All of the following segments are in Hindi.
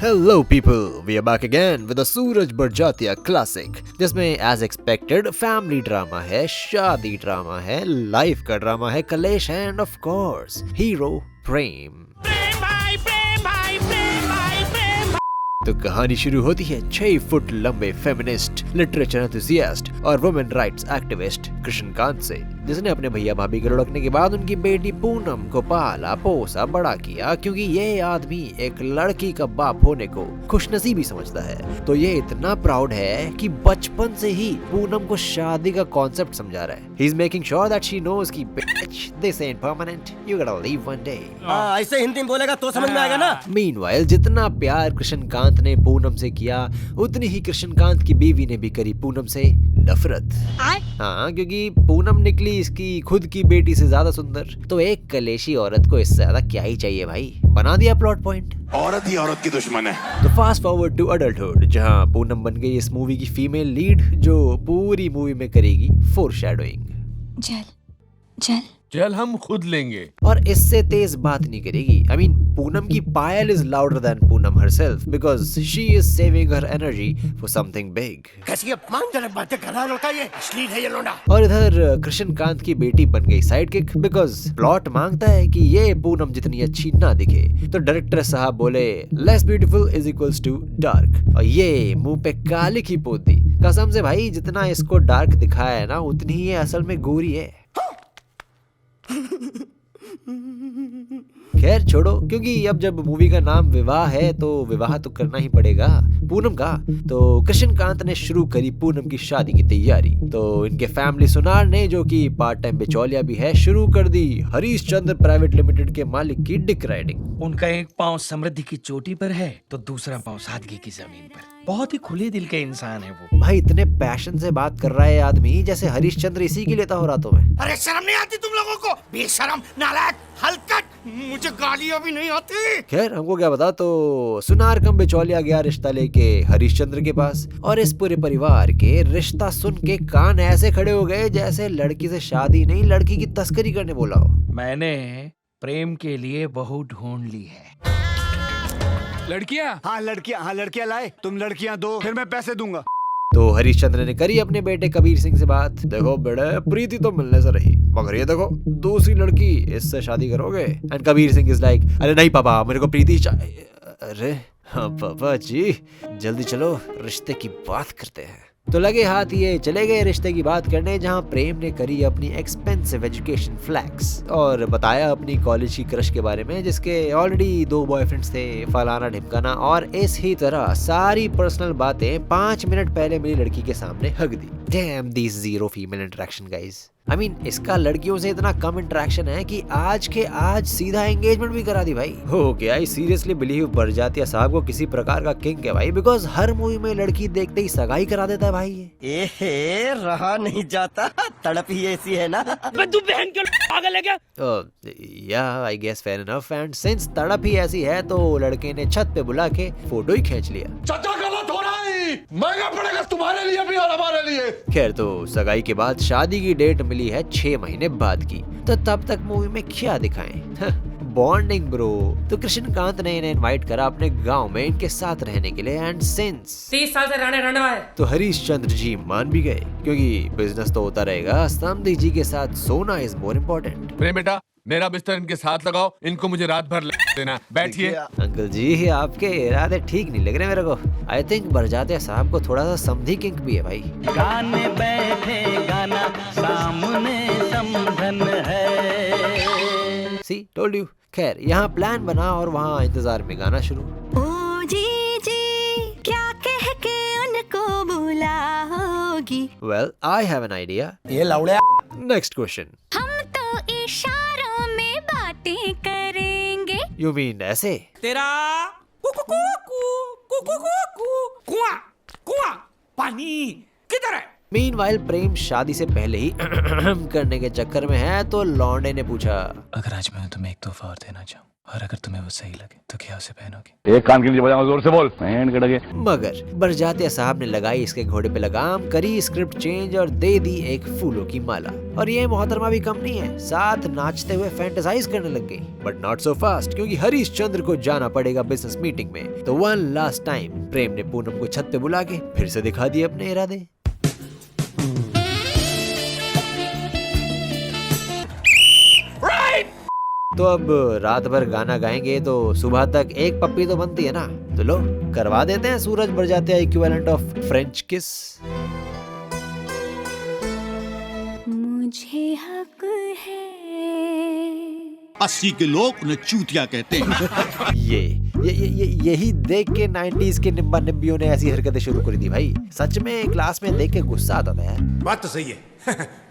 Hello people, we are back again with a Suraj Barjatya classic जिसमें एज एक्सपेक्टेड फैमिली ड्रामा है, शादी ड्रामा है, लाइफ का ड्रामा है, कलेश है एंड ऑफ कोर्स हीरो प्रेम। तो कहानी शुरू होती है 6 फुट लंबे फेमिनिस्ट, लिटरेचर एंथुसियास्ट और वुमेन राइट्स एक्टिविस्ट कृष्णकांत से, जिसने अपने भैया भाभी के लुढ़कने के बाद उनकी बेटी पूनम को पाला पोसा बड़ा किया, क्योंकि ये आदमी एक लड़की का बाप होने को खुशनसीबी समझता है। तो ये इतना प्राउड है कि बचपन से ही पूनम को शादी का कॉन्सेप्ट समझा रहा है। He is making sure that she knows कि bitch, this ain't permanent, you gotta leave one day। ऐसे हिंदी में बोलेगा तो समझ में आएगा ना। Meanwhile, जितना प्यार कृष्णकांत ने पूनम से किया, उतनी ही कृष्णकांत की बीवी ने भी करी पूनम से नफरत। हाँ, क्योंकि पूनम निकली इसकी खुद की बेटी से ज्यादा सुंदर। तो एक कलेशी औरत को इससे ज्यादा क्या ही चाहिए भाई, बना दिया प्लॉट पॉइंट। औरत ही औरत की दुश्मन है। तो फास्ट फॉरवर्ड टू अडल्टहुड, जहाँ पूनम बन गई इस मूवी की फीमेल लीड, जो पूरी मूवी में करेगी फोरशैडोइंग। जल हम खुद लेंगे और इससे तेज बात नहीं करेगी। I mean, पूनम की पायल is louder than Poonam herself because she is saving her energy for something big। कैसी अपमानजनक बातें कर रहा है लड़का, ये अश्लील है ये लोंडा। और इधर कृष्णकांत की बेटी बन गई साइड किक बिकॉज प्लॉट मांगता है कि ये पूनम जितनी अच्छी ना दिखे। तो डायरेक्टर साहब बोले less beautiful is equals to dark, और ये मुंह पे कालिक ही पोत दी। कसम से भाई, जितना इसको डार्क दिखाया है ना, उतनी ही ये असल में गोरी है। खैर छोड़ो, क्योंकि अब जब मूवी का नाम विवाह है तो विवाह तो करना ही पड़ेगा पूनम का। तो कृष्णकांत ने शुरू करी पूनम की शादी की तैयारी। तो इनके फैमिली सुनार ने, जो कि पार्ट टाइम बिचौलिया भी है, शुरू कर दी हरीश चंद्र प्राइवेट लिमिटेड के मालिक की डिक राइडिंग। उनका एक पांव समृद्धि की चोटी पर है तो दूसरा पांव सादगी की जमीन पर। बहुत ही खुले दिल के इंसान है वो। भाई इतने पैशन से बात कर रहा है आदमी जैसे हरीश चंद्र इसी की लेता हो रातों में। अरे शर्म नहीं आती तुम लोगों को? बेशरम, नालायक, हलकट, मुझे गालियां भी नहीं आती। खैर हमको क्या पता। तो सुनार कम बिचौलिया गया रिश्ता लेके हरीश चंद्र के पास, और इस पूरे परिवार के रिश्ता सुन के कान ऐसे खड़े हो गए जैसे लड़की से शादी नहीं, लड़की की तस्करी करने बोला हो। मैंने प्रेम के लिए बहू ढूंढ ली है। लड़कियां। हाँ लड़कियां लाए, तुम लड़कियां दो, फिर मैं पैसे दूंगा। तो हरीश चंद्र ने करी अपने बेटे कबीर सिंह से बात। देखो बेटे, प्रीति तो मिलने से रही, मगर ये देखो दूसरी लड़की, इससे शादी करोगे? And Kabir Singh is like, अरे नहीं पापा, मेरे को प्रीति चाहिए। अरे हाँ पापा जी, जल्दी चलो रिश्ते की बात करते हैं। तो लगे हाथ ये चले गए रिश्ते की बात करने, जहां प्रेम ने करी अपनी एक्सपेंसिव एजुकेशन फ्लैक्स और बताया अपनी कॉलेज की क्रश के बारे में, जिसके ऑलरेडी 2 बॉयफ्रेंड्स थे, फलाना ढिमकाना। और इस ही तरह सारी पर्सनल बातें 5 मिनट पहले मेरी लड़की के सामने हक दी। Damn this zero female interaction guys. I mean, इसका लड़कियों से इतना कम इंटरेक्शन है कि आज के आज सीधा एंगेजमेंट भी करा दी भाई। Okay, I seriously believe Barjatya साहब को किसी प्रकार का किंग है भाई, बिकॉज हर मूवी में लड़की देखते ही सगाई करा देता है भाई ये। ए रहा नहीं जाता, तड़प ही ऐसी है ना। तू बहन के पागल है क्या? या I guess fair enough. And since Tadap ही ऐसी है तो लड़के ने छत पे बुला के फोटो ही खींच लिया। चाचा गलत हो रहा है, महंगा पड़ेगा तुम्हारे लिए भी और हमारे लिए। खैर, तो सगाई के बाद शादी की डेट मिली है 6 महीने बाद की। तो तब तक मूवी में क्या दिखाएं? Bonding bro. तो कृष्णकांत ने इन्हें इनवाइट करा अपने गांव में इनके साथ रहने के लिए। एंड सिंस 30 साल से रहने है तो हरीश चंद्र जी मान भी गए, क्योंकि बिजनेस तो होता रहेगा, समधी जी के साथ सोना इज मोर इम्पोर्टेंट। प्रेम बेटा, मेरा बिस्तर इनके साथ लगाओ, इनको मुझे रात भर देना। बैठिए। अंकल जी, आपके इरादे ठीक नहीं लग रहे मेरे को। आई थिंक बरजातिया साहब को थोड़ा सा समधी किंक भी है भाई। गाने बैठे गाना सामने समधन है। सी टोल्ड यू। खैर, यहाँ प्लान बना और वहाँ इंतजार में गाना शुरू। ओ जी क्या कह के उनको बुलाओगी? Well, I have an idea. ये लौड़े नेक्स्ट क्वेश्चन। हम तो इशारों में बातें करेंगे। यू मीन ऐसे? तेरा कुआं कुआं पानी किधर है? मीनवाइल प्रेम शादी से पहले ही करने के चक्कर में है। तो लौंडे ने पूछा, अगर आज मैं तुम्हें एक तोहफा और देना चाहूँ, और अगर तुम्हें वो सही लगे तो क्या उसे पहनोगे? एक कान के नीचे बजाओ, जोर से बोल। बैंड के डगे। मगर बरजातिया साहब ने लगाई इसके घोड़े पे लगाम, करी स्क्रिप्ट चेंज और दे दी एक फूलों की माला। और ये मोहतरमा भी कम नहीं है, साथ नाचते हुए फैंटेसाइज करने लग गई। बट नॉट सो फास्ट, क्योंकि हरीश चंद्र को जाना पड़ेगा बिजनेस मीटिंग में। तो वन लास्ट टाइम प्रेम ने पूनम को छत पे बुला के फिर से दिखा दिए अपने इरादे। तो अब रात भर गाना गाएंगे तो सुबह तक एक पप्पी तो बनती है ना। तो लो करवा देते हैं Sooraj Barjatya equivalent of French kiss. मुझे हक है 80 के लोग उन्हें चूतिया कहते हैं। यही देख के 90s के निब्बा निब्बियों ने ऐसी हरकतें शुरू कर दी भाई। सच में क्लास में देख के गुस्सा आता था यार। बात तो सही है।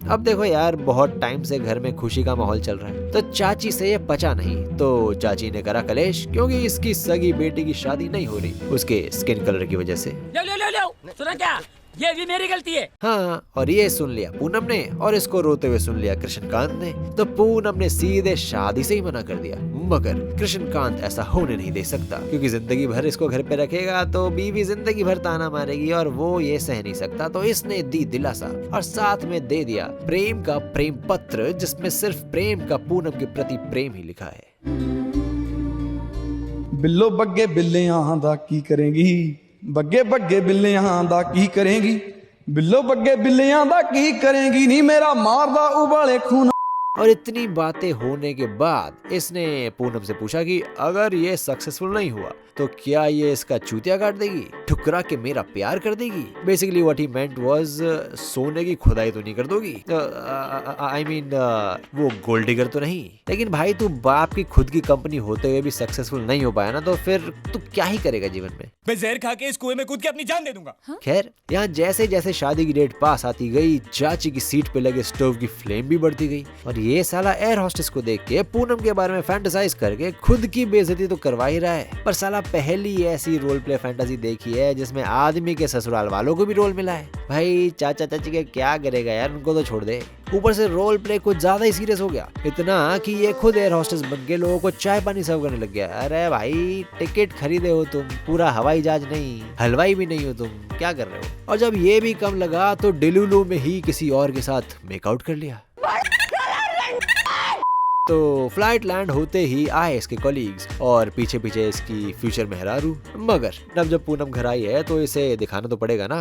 अब देखो यार, बहुत टाइम से घर में खुशी का माहौल चल रहा है, तो चाची से ये पचा नहीं, तो चाची ने करा कलेश, क्योंकि इसकी सगी बेटी की शादी नहीं हो रही उसके स्किन कलर की वजह से। लो सुना क्या? ये भी मेरी गलती है। हाँ, और ये सुन लिया पूनम ने, और इसको रोते हुए सुन लिया कृष्णकांत ने। तो पूनम ने सीधे शादी से ही मना कर दिया। मगर कृष्णकांत ऐसा होने नहीं दे सकता, क्योंकि जिंदगी भर इसको घर पे रखेगा तो बीवी जिंदगी भर ताना मारेगी और वो ये सह नहीं सकता। तो इसने दी दिलासा और साथ में दे दिया प्रेम का प्रेम पत्र, जिसमें सिर्फ प्रेम का पूनम के प्रति प्रेम ही लिखा है। बिल्लो बग्गे बिल्लियां दा की करेंगी, बग्गे बग्गे बिल्लियां दा की करेंगी, बिल्लो बग्गे बिल्लियां दा की करेंगी, नी मेरा मारदा उबाले खून। और इतनी बातें होने के बाद इसने पूनम से पूछा कि अगर ये सक्सेसफुल नहीं हुआ तो क्या ये इसका चूतिया काट देगी, ठुकरा के मेरा प्यार कर देगी। Basically what he meant was सोने की खुदाई तो नहीं कर दोगी, आई मीन वो गोल्ड डिगर तो नहीं। लेकिन भाई तू बाप की खुद की कंपनी होते हुए भी सक्सेसफुल नहीं हो पाया ना, तो फिर तू क्या ही करेगा जीवन में। मैं जहर खा के इस कुएं में कूद के अपनी जान दे दूंगा। खैर, यहाँ जैसे जैसे शादी की डेट पास आती गई, चाची की सीट पे लगे स्टोव की फ्लेम भी बढ़ती गई। और ये साला एयर होस्टेस को देख के पूनम के बारे में फैंटेसाइज करके खुद की बेइज्जती तो करवा ही रहा है, पर साला पहली ऐसी रोल प्ले फैंटेसी देखी है जिसमें आदमी के ससुराल वालों को भी रोल मिला है। भाई चाचा चाची के क्या करेगा यार, उनको तो छोड़ दे। ऊपर से रोल प्ले कुछ ज्यादा ही सीरियस हो गया, इतना कि ये खुद एयर होस्टेस बन के लोगों को चाय पानी सर्व करने लग गया। अरे भाई टिकट खरीदे हो तुम, पूरा हवाई जहाज नहीं, हलवाई भी नहीं हो तुम, क्या कर रहे हो। और जब ये भी कम लगा तो डेलुलू में ही किसी और के साथ मेकआउट कर लिया। तो फ्लाइट लैंड होते ही आए इसके कॉलीग्स और पीछे पीछे इसकी फ्यूचर मेहरारू। मगर अब जब पूनम घर आई है तो इसे दिखाना तो पड़ेगा ना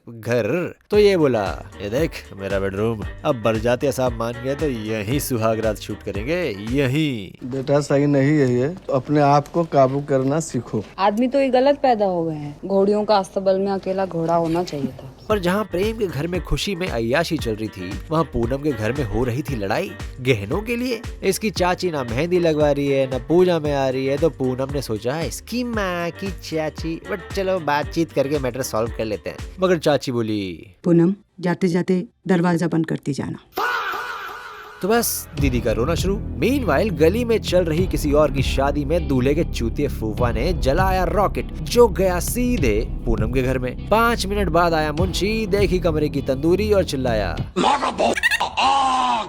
घर। तो ये बोला, ये देख मेरा बेडरूम। अब बरजातिया साहब मान गए तो यही सुहाग रात शूट करेंगे, यही। बेटा सही नहीं है ये, तो अपने आप को काबू करना सीखो। आदमी तो ये गलत पैदा हो गए हैं, घोड़ियों का अस्तबल में अकेला घोड़ा होना चाहिए था। पर जहाँ प्रेम के घर में खुशी में अय्याशी चल रही थी, वहाँ पूनम के घर में हो रही थी लड़ाई गहनों के लिए। इसकी चाची ना मेहंदी लगवा रही है, ना पूजा में आ रही है। तो पूनम ने सोचा इसकी माँ की चाची, बट चलो बातचीत करके मैटर सॉल्व कर लेते हैं। मगर चाची बोली, पूनम जाते जाते दरवाजा बंद करती जाना। तो बस दीदी का रोना शुरू। मीनवाइल गली में चल रही किसी और की शादी में दूल्हे के चूतिए फूफा ने जलाया रॉकेट, जो गया सीधे पूनम के घर में। 5 मिनट बाद आया मुंशी, देखी कमरे की तंदूरी और चिल्लाया,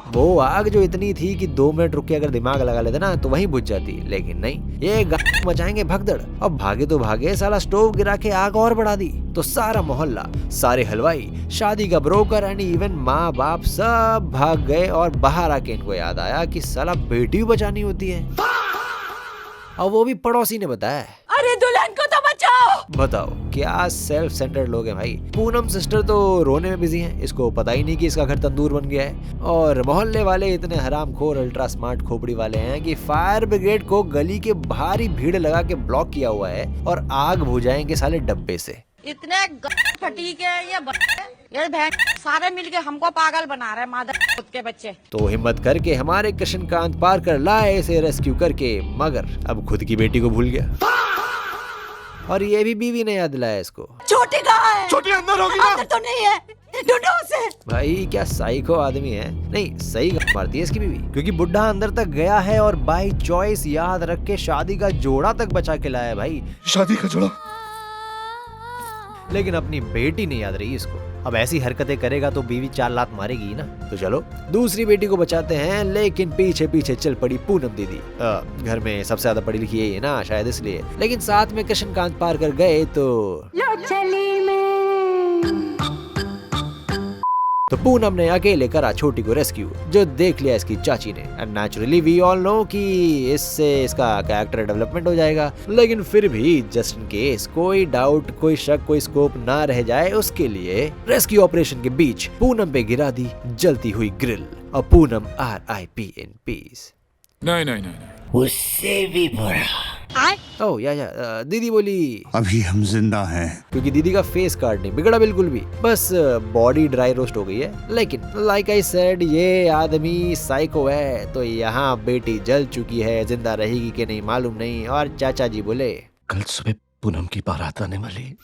वो आग जो इतनी थी कि 2 मिनट रुक के अगर दिमाग लगा लेते ना तो वहीं बुझ जाती। लेकिन नहीं, ये मचाएंगे भगदड़। अब भागे तो भागे, साला स्टोव गिरा के आग और बढ़ा दी। तो सारा मोहल्ला, सारे हलवाई, शादी का ब्रोकर एंड इवन माँ बाप सब भाग गए। और बाहर आके इनको याद आया कि साला बेटी बचानी होती है, और वो भी पड़ोसी ने बताया। अरे दुल्हन को तो बचाओ। बताओ क्या सेल्फ सेंटर्ड लोग हैं भाई। पूनम सिस्टर तो रोने में बिजी हैं, इसको पता ही नहीं कि इसका घर तंदूर बन गया है। और मोहल्ले वाले इतने हरामखोर अल्ट्रा स्मार्ट खोपड़ी वाले हैं कि फायर ब्रिगेड को गली के भारी भीड़ लगा के ब्लॉक किया हुआ है और आग बुझाएंगे साले डब्बे से। इतने फटीक है ये बहन, सारे मिलके हमको पागल बना रहे मादर खुद के बच्चे। तो हिम्मत करके हमारे कृष्णकांत पारकर लाए इसे रेस्क्यू करके, मगर अब खुद की बेटी को भूल गया। और ये भी बीवी ने याद दिलाया इसको। छोटी कहाँ है? छोटी अंदर होगी ना? अंदर तो नहीं है, ढूंढो उसे। भाई क्या साइको आदमी है। नहीं, सही मारती है इसकी बीवी, क्योंकि बुड्ढा अंदर तक गया है और बाय चॉइस याद रख के शादी का जोड़ा तक बचा के लाया भाई। शादी का जोड़ा। लेकिन अपनी बेटी नहीं याद रही इसको। अब ऐसी हरकतें करेगा तो बीवी 4 लात मारेगी ही ना। तो चलो दूसरी बेटी को बचाते हैं, लेकिन पीछे पीछे चल पड़ी पूनम दीदी। घर में सबसे ज्यादा पढ़ी लिखी यही है ना, शायद इसलिए। लेकिन साथ में कृष्णकांत पार कर गए तो पूनम ने अकेले करा छोटी को रेस्क्यू, जो देख लिया इसकी चाची ने। And naturally we all know कि इससे इसका कैरेक्टर डेवलपमेंट हो जाएगा, लेकिन फिर भी जस्ट इन केस कोई डाउट, कोई शक, कोई स्कोप ना रह जाए, उसके लिए रेस्क्यू ऑपरेशन के बीच पूनम पे गिरा दी जलती हुई ग्रिल, और पूनम RIP इन पीस। नहीं नहीं नहीं, उससे भी बुरा। ओह या दीदी बोली अभी हम जिंदा हैं। क्योंकि दीदी का फेस कार्ड नहीं बिगड़ा बिल्कुल भी, बस बॉडी ड्राई रोस्ट हो गई है। लेकिन लाइक आई सेड, ये आदमी साइको है, तो यहाँ बेटी जल चुकी है, जिंदा रहेगी कि नहीं मालूम नहीं। और चाचा जी बोले कल सुबह पूनम की बारात आने वाली।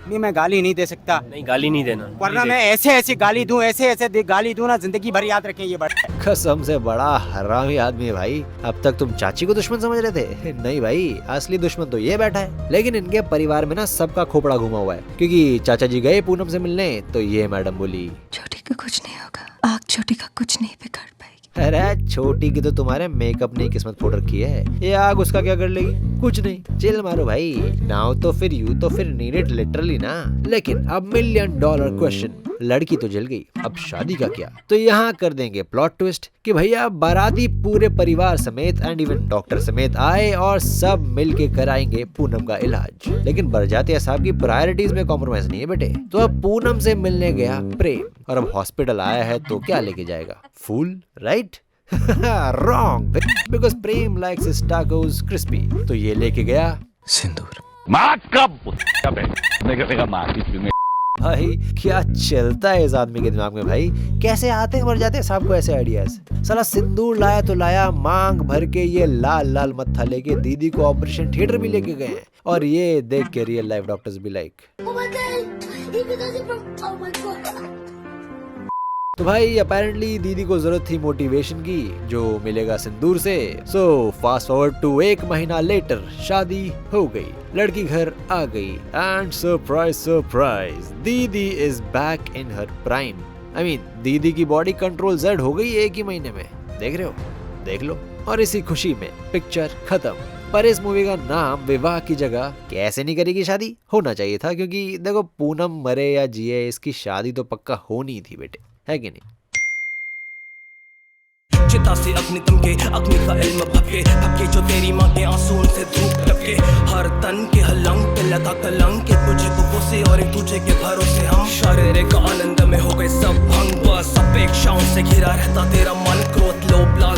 नहीं, मैं गाली नहीं दे सकता। नहीं, गाली नहीं देना, वरना मैं ऐसे ऐसे गाली दूं, ऐसे ऐसे गाली दूं ना, जिंदगी भर याद रखें ये बड़ा। कसम से बड़ा हरामी आदमी है भाई। अब तक तुम चाची को दुश्मन समझ रहे थे, नहीं भाई, असली दुश्मन तो ये बैठा है। लेकिन इनके परिवार में ना सबका खोपड़ा घुमा हुआ है, क्योंकि चाचा जी गए पूनम से मिलने, तो ये मैडम बोली छोटी को कुछ नहीं होगा, आग छोटी का कुछ नहीं बिगाड़ पाएगी। अरे छोटी की तो तुम्हारे मेकअप ने किस्मत फोड़ रखी है, ये आग उसका क्या कर लेगी? कुछ नहीं, चिल मारो भाई। नाउ तो फिर यू तो फिर नीड इट लिटरली ना। लेकिन अब $1,000,000 क्वेश्चन, लड़की तो जल गई, अब शादी का क्या? तो यहाँ कर देंगे प्लॉट ट्विस्ट कि भैया बाराती पूरे परिवार समेत एंड इवन डॉक्टर समेत आए और सब मिलके कराएंगे पूनम का इलाज। लेकिन बरजातिया साहब की प्रायोरिटीज में कॉम्प्रोमाइज नहीं है बेटे। तो अब पूनम से मिलने गया प्रेम, और अब हॉस्पिटल आया है तो क्या लेके जाएगा? फूल, right? Wrong, because Prem likes his tacos crispy। तो ये लेके गया सिंदूर। भाई क्या चलता है इस आदमी के दिमाग में भाई? कैसे आते हैं मर जाते हैं सबको ऐसे आइडियाज। साला सिंदूर लाया तो लाया, मांग भर के ये लाल लाल मत्था लेके दीदी को ऑपरेशन थिएटर भी लेके गए। और ये देख के रियल लाइफ डॉक्टर्स भी लाइक। तो भाई अपेरेंटली दीदी को जरूरत थी मोटिवेशन की, जो मिलेगा सिंदूर से। सो फास्ट फॉरवर्ड टू 1 महीना लेटर, शादी हो गई, लड़की घर आ गई, एंड सरप्राइज सरप्राइज, दीदी is back in her prime. I mean दीदी की बॉडी कंट्रोल Z हो गई 1 ही महीने में। देख रहे हो? देख लो। और इसी खुशी में पिक्चर खत्म। पर इस मूवी का नाम विवाह की जगह कैसे नहीं करेगी शादी होना चाहिए था, क्योंकि देखो पूनम मरे या जिए, इसकी शादी तो पक्का होनी थी बेटे, है कि नहीं? चिता से अग्नि तमके, अग्नि का इल्म भपके, भपके जो तेरी माँ के आंसू से धूप टपके, हर तन के हलंग पे लगा कलंक के, तुझे को से और एक दूसरे के भरोसे हम शारीरिक आनंद में हो गए सब भंग। बस अपेक्षाओं से घिरा रहता तेरा मन, क्रोध लोभ लाल